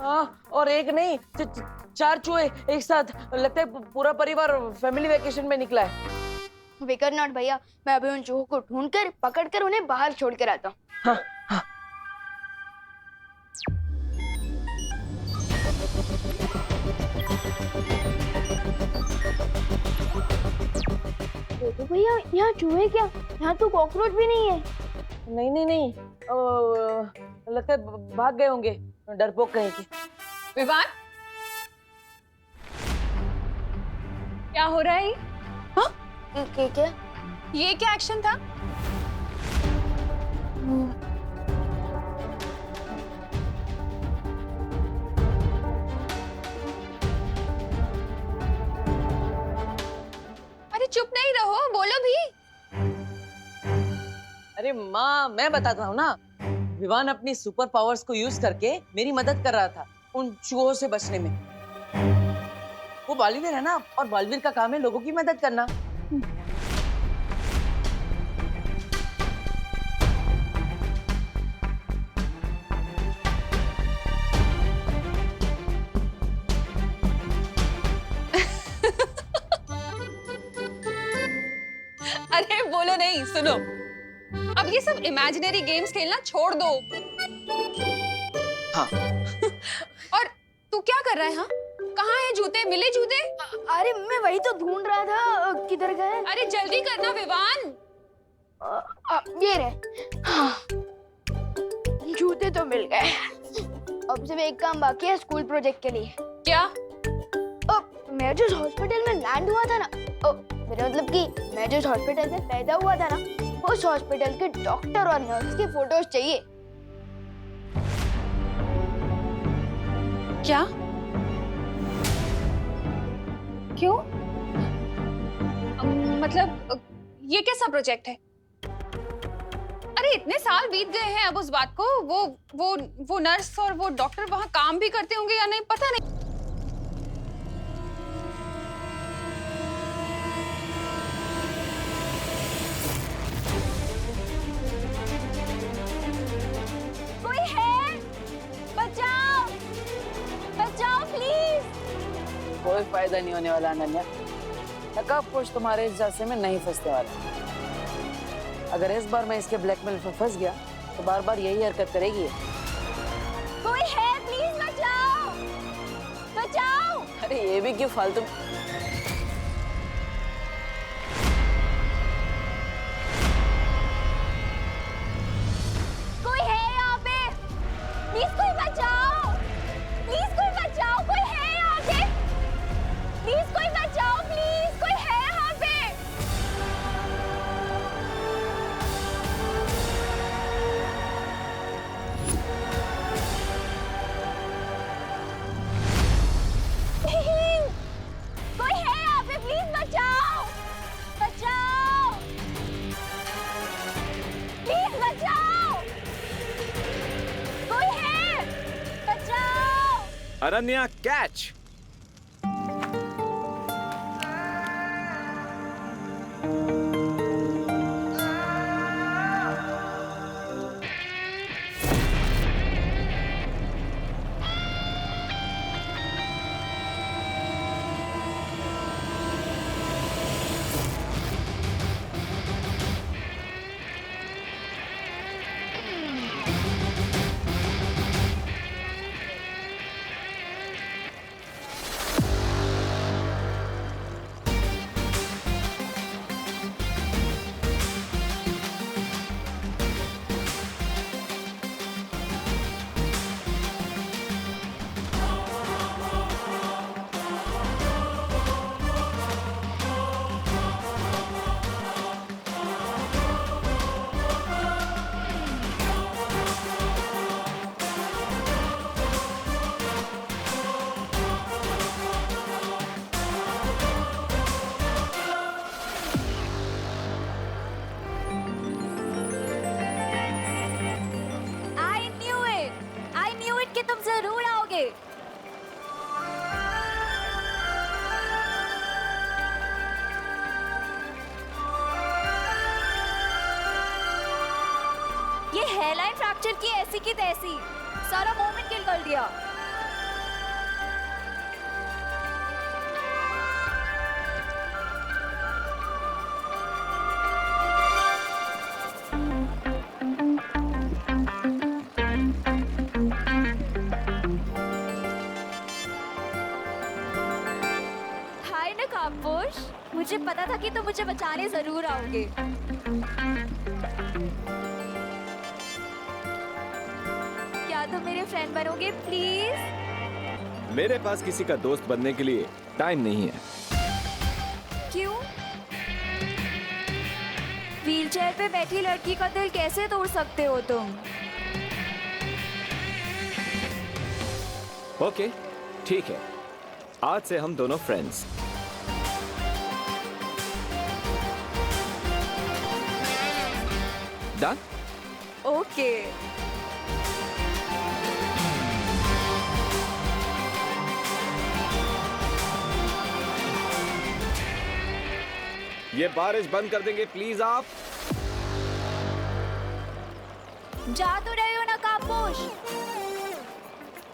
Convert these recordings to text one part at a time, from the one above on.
और एक नहीं, चार चूहे एक साथ। लगता है पूरा परिवार फैमिली वेकेशन में निकला है। फिकर नॉट भैया, मैं अभी उन चूहों को ढूंढकर पकड़कर उन्हें बाहर छोड़ कर आता हूँ। हाँ हाँ। देखो भैया, यहाँ चूहे क्या, यहाँ तो कॉकरोच भी नहीं है। नहीं नहीं नहीं, लगता है भाग गए होंगे, डरपोक कहीं के। विवान, क्या हो रहा है? हाँ? क्या? ये क्या एक्शन था? अरे चुप नहीं रहो, बोलो भी। अरे माँ, मैं बताता हूँ ना। विवान अपनी सुपर पावर्स को यूज करके मेरी मदद कर रहा था उन चूहों से बचने में। वो बालवीर है ना, और बालवीर का काम है लोगों की मदद करना। अरे बोलो नहीं, सुनो। अब ये सब इमेजिनरी गेम्स खेलना छोड़ दो। हाँ। और तू क्या कर रहा है? हाँ, कहाँ है जूते? मिले जूते? अरे मैं वही तो ढूंढ रहा था, किधर गए? अरे जल्दी करना विवान। ये रहे। हाँ, जूते तो मिल गए। अब सिर्फ एक काम बाकी है स्कूल प्रोजेक्ट के लिए। क्या? मैं जिस हॉस्पिटल में लैंड हुआ था ना, मेरा मतलब कि मैं जिस हॉस्पिटल में पैदा हुआ था ना, उस हॉस्पिटल के डॉक्टर और नर्स की फोटोज चाहिए। क्या? क्यों? मतलब ये कैसा प्रोजेक्ट है? अरे इतने साल बीत गए हैं अब उस बात को। वो नर्स और वो डॉक्टर वहां काम भी करते होंगे या नहीं, पता नहीं। कोई है? बचाओ! बचाओ प्लीज! कोई फायदा नहीं होने वाला अनन्या। नकाब पोश तुम्हारे इस जासे में नहीं फंसने वाला। अगर इस बार मैं इसके ब्लैकमेल में फंस गया तो बार बार यही हरकत करेगी। कोई है? प्लीज बचाओ! बचाओ! अरे ये भी क्यों फालतू। कोई है यहाँ पे? प्लीज कोई बचाओ! प्लीज कोई बचाओ! कोई है यहाँ पे? प्लीज कोई बचाओ! प्लीज कोई है यहाँ पे? कोई है यहाँ पे? प्लीज बचाओ! बचाओ! प्लीज बचाओ! कोई है? बचाओ! अनन्या, कैच! ये हेयरलाइन फ्रैक्चर की ऐसी की तैसी, सारा मोमेंट किल कर दिया। कापुश, मुझे पता था कि तुम मुझे बचाने जरूर आओगे। क्या तुम मेरे फ्रेंड बनोगे प्लीज? मेरे पास किसी का दोस्त बनने के लिए टाइम नहीं है। क्यों? व्हीलचेयर पे बैठी लड़की का दिल कैसे तोड़ सकते हो तुम? ओके, ठीक है। आज से हम दोनों फ्रेंड्स। डन? ओके। ये बारिश बंद कर देंगे प्लीज आप? जा तो रहे हो ना कापुश,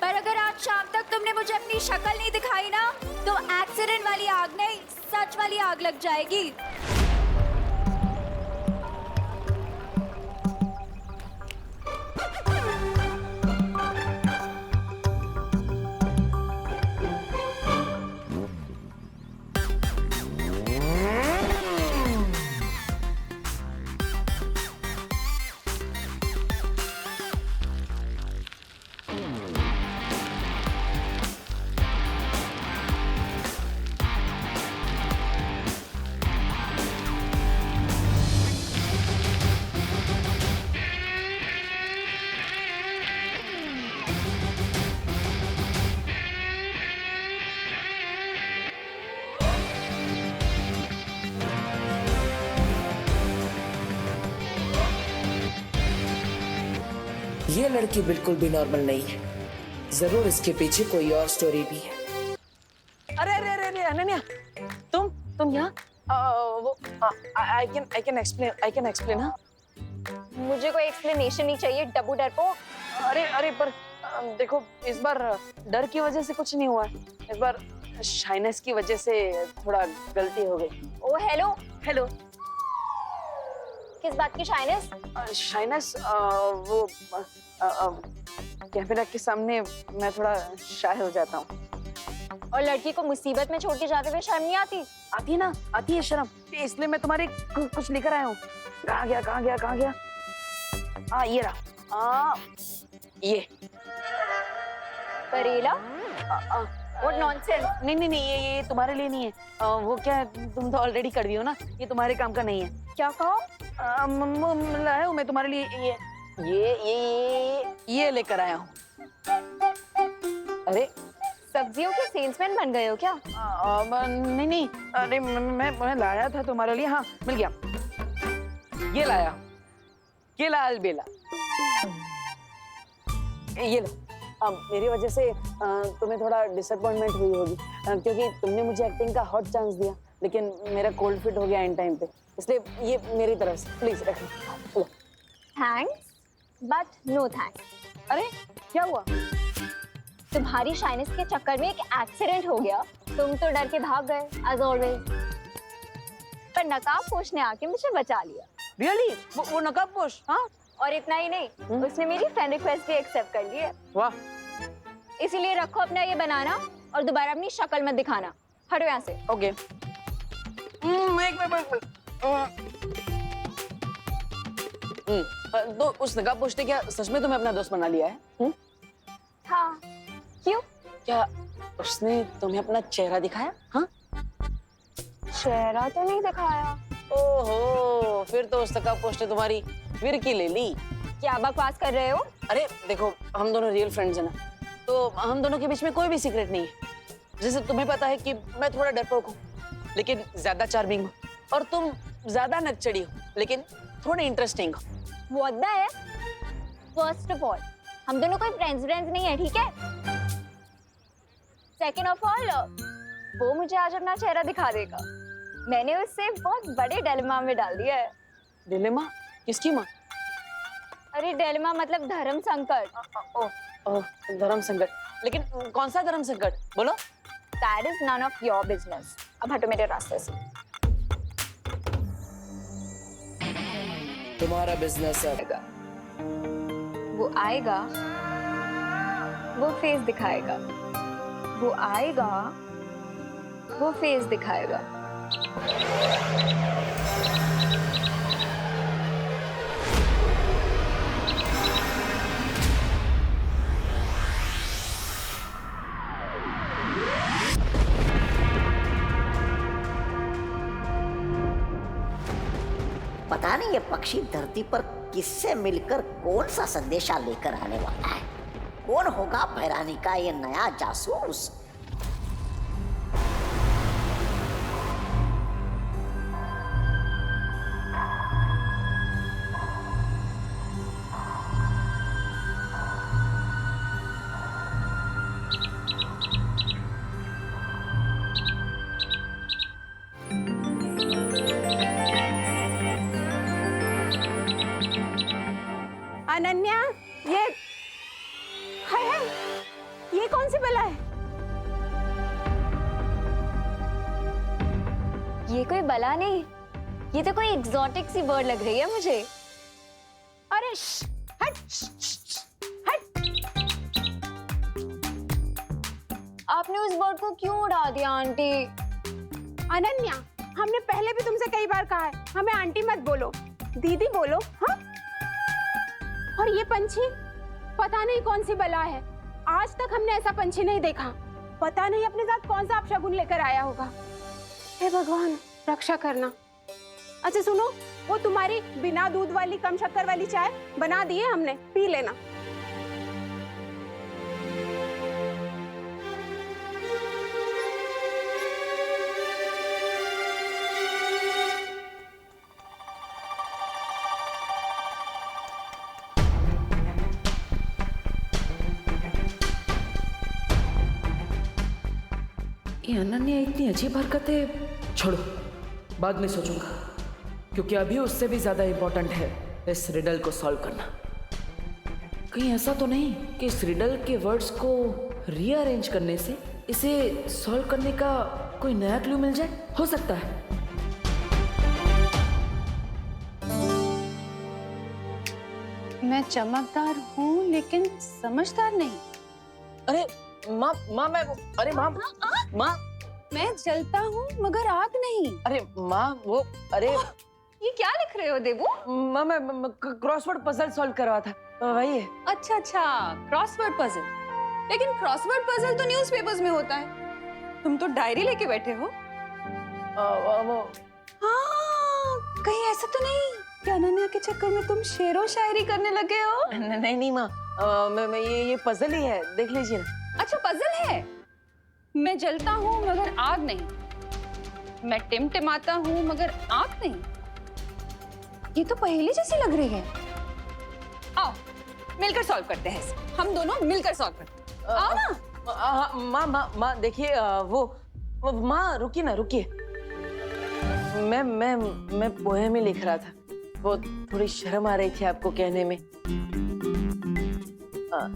पर अगर आज शाम तक तुमने मुझे अपनी शक्ल नहीं दिखाई ना, तो एक्सीडेंट वाली आग नहीं, सच वाली आग लग जाएगी। ये लड़की बिल्कुल भी नॉर्मल नहीं है, जरूर इसके पीछे कोई और स्टोरी भी है। अरे अरे अरे अरे अनन्या, तुम यहाँ? वो आई कैन एक्सप्लेन। हाँ, मुझे कोई एक्सप्लेनेशन नहीं चाहिए डब्बू डरपोक। अरे अरे पर देखो, इस बार डर की वजह से कुछ नहीं हुआ है, इस बार शाइनेस की वजह से थोड़ा गलती हो गई। ओ हेलो, हेलो। किस बात की शाइनेस? शाइनेस वो कैमरा के सामने मैं थोड़ा शाय हो जाता हूँ। और लड़की को मुसीबत में छोड़ के जाते हुए शर्म नहीं आती? आती है ना, आती है शर्म, इसलिए मैं तुम्हारे कुछ लेकर आया हूँ। कहाँ गया? ये रहा। ये करेला? What nonsense? नहीं, ये तुम्हारे लिए नहीं है। वो क्या है, तुम तो ऑलरेडी कड़वी हो ना, ये तुम्हारे काम का नहीं है। क्या कहो? लाया हूँ मैं तुम्हारे लिए ये लेकर आया हूँ। अरे सब्जियों के सेल्समैन बन गए हो क्या? नहीं, अरे मैं लाया था तुम्हारे लिए। हाँ, मिल गया। ये लाया, ये लाल बेला। ये लो। मेरी वजह से तुम्हें थोड़ा डिसअपॉइंटमेंट हुई होगी, क्योंकि तुमने मुझे एक्टिंग का हॉट चांस दिया, लेकिन मेरा कोल्ड फिट हो गया इन टाइम पे, इसलिए ये मेरी तरफ से प्लीज रखो। Thanks but no thanks. अरे क्या हुआ? तुम्हारी शाइनेस के चक्कर में एक एक्सीडेंट हो गया, तुम तो डर के भाग गए एज ऑलवेज, पर नकाबपोश ने आके मुझे बचा लिया। रियली? वो नकाबपोश? हाँ। और इतना ही नहीं, उसने मेरी फ्रेंड रिक्वेस्ट भी एक्सेप्ट कर ली है। वाह। इसीलिए रखो अपना ये बनाना और दोबारा अपनी शक्ल मत दिखाना। हटो यहाँ से। ओके। तो उस नकाबपोश ने क्या सच में तुम्हें अपना दोस्त बना लिया है? हाँ, क्यों? क्या उसने तुम्हें अपना चेहरा दिखाया? हाँ? चेहरा तो नहीं दिखाया। ओहो, फिर तो उस नकाबपोश ने तुम्हारी फिरकी ले ली। क्या बकवास कर रहे हो? अरे देखो, हम दोनों रियल फ्रेंड्स हैं ना, तो हम दोनों के बीच में कोई भी सीक्रेट नहीं है। जैसे तुम्हें पता है कि मैं थोड़ा डरपोक हूँ, लेकिन ज्यादा चार्मिंग हूँ, और तुम ज्यादा नकचड़ी हो, लेकिन थोड़ी इंटरेस्टिंग हो। What the है? First of all, हम दोनों कोई फ्रेंड्स नहीं है, ठीक है? Second of all, वो मुझे आज अपना चेहरा दिखा देगा। मैंने उससे बहुत बड़े डिलेमा में डाल दिया है। डिलेमा? किसकी माँ? अरे डिलेमा मतलब धर्म संकट। ओह, धर्म संकट। लेकिन कौन सा धर्म संकट? बोलो। That is none of your business. अब हटो मेरे रास्ते से। तुम्हारा बिजनेस है। वो आएगा, वो फेस दिखाएगा, वो आएगा, वो फेस दिखाएगा। पता नहीं ये पक्षी धरती पर किससे मिलकर कौन सा संदेशा लेकर आने वाला है। कौन होगा भैरानी का ये नया जासूस? अनन्या, ये है ये कौन सी बला है? ये कोई बला नहीं, ये तो कोई एग्जॉटिक सी बर्ड लग रही है मुझे। अरे हट हट। आपने उस बर्ड को क्यों उड़ा दिया आंटी? अनन्या, हमने पहले भी तुमसे कई बार कहा है, हमें आंटी मत बोलो, दीदी बोलो। हाँ, और ये पंछी पता नहीं कौन सी बला है, आज तक हमने ऐसा पंछी नहीं देखा। पता नहीं अपने साथ कौन सा अपशगुन लेकर आया होगा। हे भगवान, रक्षा करना। अच्छा सुनो, वो तुम्हारी बिना दूध वाली कम शक्कर वाली चाय बना दी है हमने, पी लेना। ये अनन्या इतनी अजीब हरकतें छोड़ो, बाद में सोचूंगा, क्योंकि अभी उससे भी ज्यादा इम्पोर्टेंट है इस रिडल को सॉल्व करना। कहीं ऐसा तो नहीं कि इस रिडल के वर्ड्स को रीअरेंज करने से इसे सॉल्व करने का कोई नया क्लू मिल जाए? हो सकता है। मैं चमकदार हूँ लेकिन समझदार नहीं। अरे माँ मैं अरे माँ माँ मैं जलता हूँ मगर आग नहीं। अरे माँ वो अरे ये क्या लिख रहे हो देवू? माँ मैं क्रॉसवर्ड पजल सॉल्व कर रहा था, वही है। अच्छा अच्छा, क्रॉसवर्ड पजल। लेकिन क्रॉसवर्ड पजल तो न्यूज़पेपर्स में होता है, तुम तो डायरी लेके बैठे हो। हाँ, कहीं ऐसा तो नहीं कि अनन्या के चक्कर में तुम शेरो शायरी करने लगे हो? नहीं माँ, मैं ये पजल ही है, देख लीजिए ना। अच्छा पजल है। मैं जलता हूँ मगर आग नहीं, मैं टिमटिमाता हूँ मगर आग नहीं। ये तो पहेली जैसी लग रही है। आओ मिलकर सॉल्व करते हैं इसे। हम दोनों मिलकर सॉल्व करते हैं। आओ ना। माँ देखिए, वो माँ रुकिए ना, रुकिए। मैं पोएम ही लिख रहा था, वो थोड़ी शर्म आ रही थी आपको कहने में,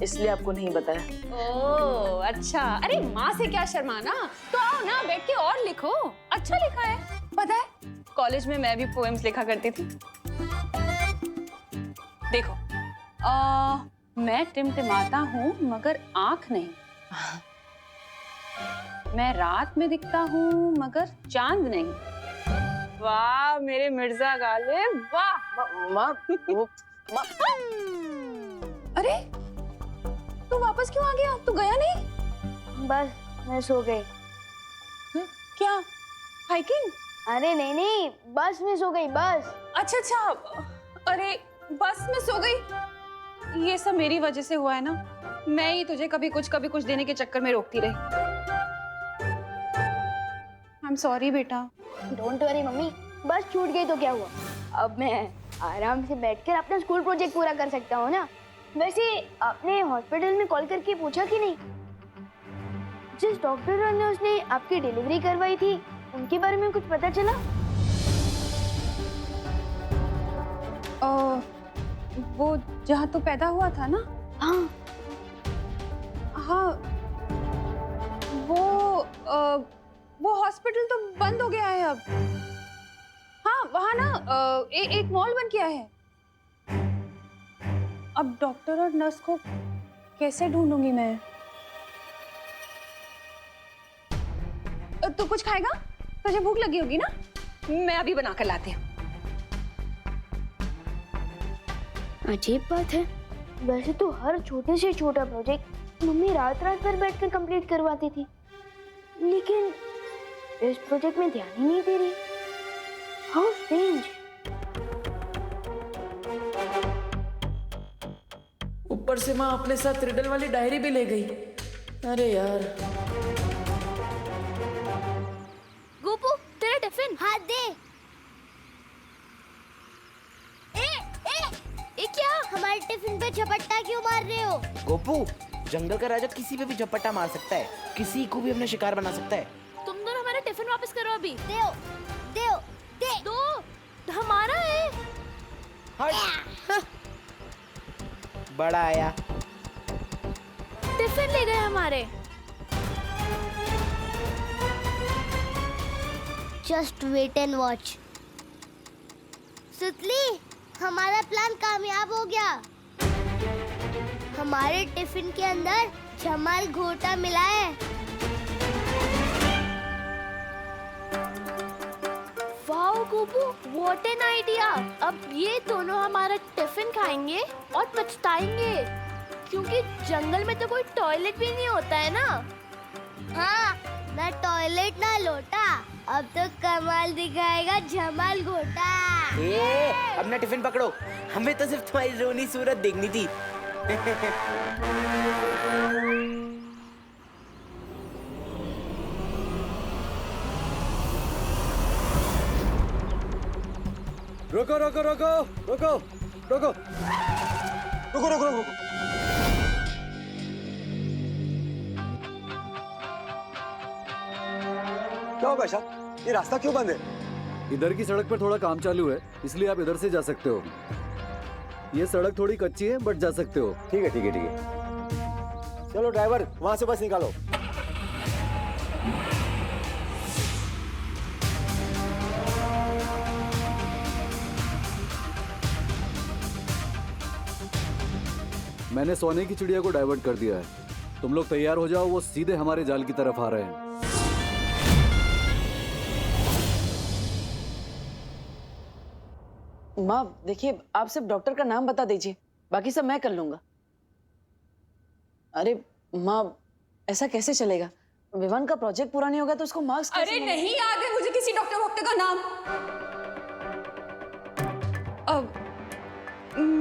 इसलिए आपको नहीं बताया। ओह अच्छा, अरे माँ से क्या शर्माना, तो आओ ना बैठ के और लिखो। अच्छा लिखा है, पता है कॉलेज में मैं भी पोएम्स लिखा करती थी। देखो, मैं टिमटिमाता हूँ मगर आंख नहीं, मैं रात में दिखता हूँ मगर चांद नहीं। वाह मेरे मिर्जा गालिब, वाह। माँ वो माँ, अरे तू वापस क्यों आ गया? तू गया नहीं? बस मैं सो गई। क्या हाइकिंग? अरे नहीं, बस में सो गई, बस। अच्छा अच्छा, अरे बस में सो गई। ये सब मेरी वजह से हुआ है ना, मैं ही तुझे कभी कुछ देने के चक्कर में रोकती रही। आई एम सॉरी बेटा। डोंट वरी मम्मी, बस छूट गई तो क्या हुआ, अब मैं आराम से बैठकर अपना स्कूल प्रोजेक्ट पूरा कर सकता हूँ ना। वैसे आपने हॉस्पिटल में कॉल करके पूछा कि नहीं, जिस डॉक्टर और नर्स ने आपकी डिलीवरी करवाई थी उनके बारे में कुछ पता चला? वो जहाँ तू पैदा हुआ था ना? हाँ हाँ, वो हॉस्पिटल तो बंद हो गया है अब। हाँ वहाँ ना एक मॉल बन गया है। अब डॉक्टर और नर्स को कैसे ढूंढूंगी मैं? तू कुछ खाएगा? तुझे भूख लगी होगी ना? मैं अभी बना कर लाती हूँ। अजीब बात है, वैसे तो हर छोटे से छोटा प्रोजेक्ट मम्मी रात रात भर बैठकर कंप्लीट करवाती थी, लेकिन इस प्रोजेक्ट में ध्यान ही नहीं दे रही। How strange. ऊपर से माँ अपने साथ रिडल वाली डायरी भी ले गई। अरे यार। गोपू तेरा टिफिन हाथ दे। ए क्या हमारे टिफिन पे झपट्टा क्यों मार रहे हो? गोपू, जंगल का राजा किसी पे भी झपट्टा मार सकता है, किसी को भी अपना शिकार बना सकता है। तुम दोनों हमारा टिफिन वापस करो अभी। दो दो दे दो, हमारा है। हट। बड़ा आया। टिफिन ले गए हमारे। Just wait and watch. सुतली, हमारा प्लान कामयाब हो गया। हमारे टिफिन के अंदर जमाल घोटा मिला है। Wow Gopu, what an idea. अब ये दोनों हमारा टिफिन खाएंगे और पछताएंगे, क्योंकि जंगल में तो कोई टॉयलेट भी नहीं होता है ना। हाँ, ना टॉयलेट ना लोटा। अब तो कमाल दिखाएगा जमाल घोटा। अपना टिफिन पकड़ो, हमें तो सिर्फ तुम्हारी रोनी सूरत देखनी थी। रुको रुको रुको रुको रुको रुको रुको रुको। क्या हो भाई साहब, ये रास्ता क्यों बंद है? इधर की सड़क पर थोड़ा काम चालू है, इसलिए आप इधर से जा सकते हो। ये सड़क थोड़ी कच्ची है, बट जा सकते हो। ठीक है ठीक है ठीक है। चलो ड्राइवर, वहां से बस निकालो। मैंने सोने की चिड़िया को डाइवर्ट कर दिया है। तुम लोग तैयार हो जाओ, वो सीधे हमारे जाल की तरफ आ रहे हैं। माँ देखिए, आप सिर्फ डॉक्टर का नाम बता दीजिए, बाकी सब मैं कर लूंगा। अरे माँ, ऐसा कैसे चलेगा? विवान का प्रोजेक्ट पूरा नहीं होगा तो उसको मार्क्स कैसे अरे मिलेंगे? नहीं याद है मुझे किसी डॉक्टर वॉक्टर का नाम।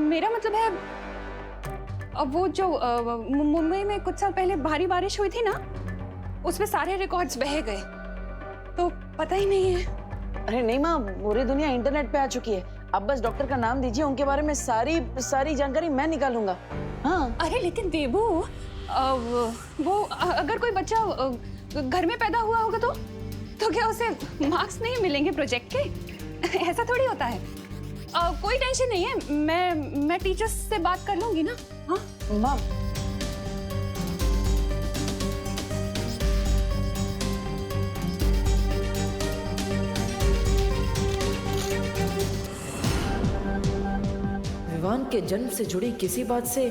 मेरा मतलब है, अब वो जो मुंबई में कुछ साल पहले भारी बारिश हुई थी ना, उसमें सारे रिकॉर्ड्स बह गए, तो पता ही नहीं है। अरे नहीं माँ, पूरी दुनिया इंटरनेट पे आ चुकी है। आप बस डॉक्टर का नाम दीजिए, उनके बारे में सारी जानकारी मैं निकालूंगा। हाँ। अरे लेकिन देबू, वो अगर कोई बच्चा घर में पैदा हुआ होगा तो क्या उसे मार्क्स नहीं मिलेंगे प्रोजेक्ट के? ऐसा थोड़ी होता है। कोई टेंशन नहीं है, मैं टीचर्स से बात कर लूंगी ना। हाँ माँ, विवान के जन्म से जुड़ी किसी बात से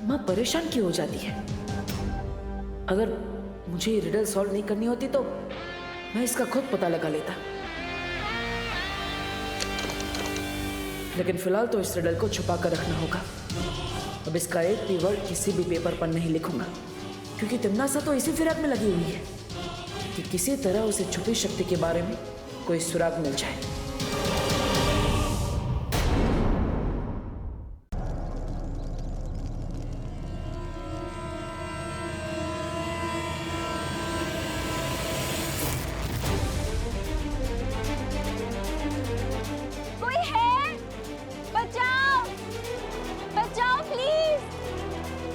माँ परेशान क्यों हो जाती है? अगर मुझे ये रिडल सॉल्व नहीं करनी होती तो मैं इसका खुद पता लगा लेता, लेकिन फिलहाल तो इस रिडल को छुपा कर रखना होगा। अब इसका एक भी वर्ड किसी भी पेपर पर नहीं लिखूंगा, क्योंकि तिमनासा तो इसी फिराक में लगी हुई है कि किसी तरह उसे छुपी शक्ति के बारे में कोई सुराग मिल जाए।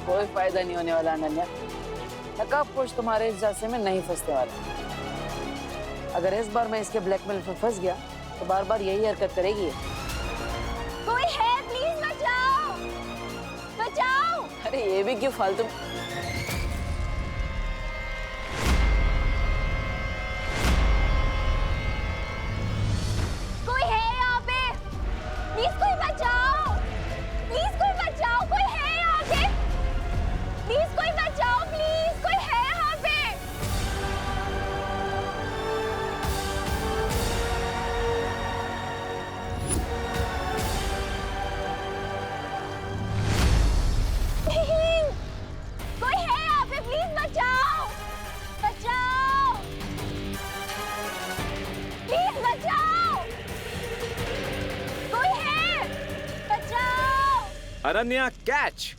कोई फायदा नहीं होने वाला अनन्या। नकाब पोश तुम्हारे इस जासे में नहीं फंसने वाला। अगर इस बार मैं इसके ब्लैकमेल में फंस गया तो बार बार यही हरकत करेगी। कोई है, प्लीज बचाओ बचाओ। अरे ये भी क्यों फालतू। कोई है यहाँ पे, प्लीज कोई बचाओ, प्लीज कोई बचाओ। कोई है यहाँ पे, प्लीज कोई बचाओ, प्लीज कोई है यहाँ पे। अनन्या कैच।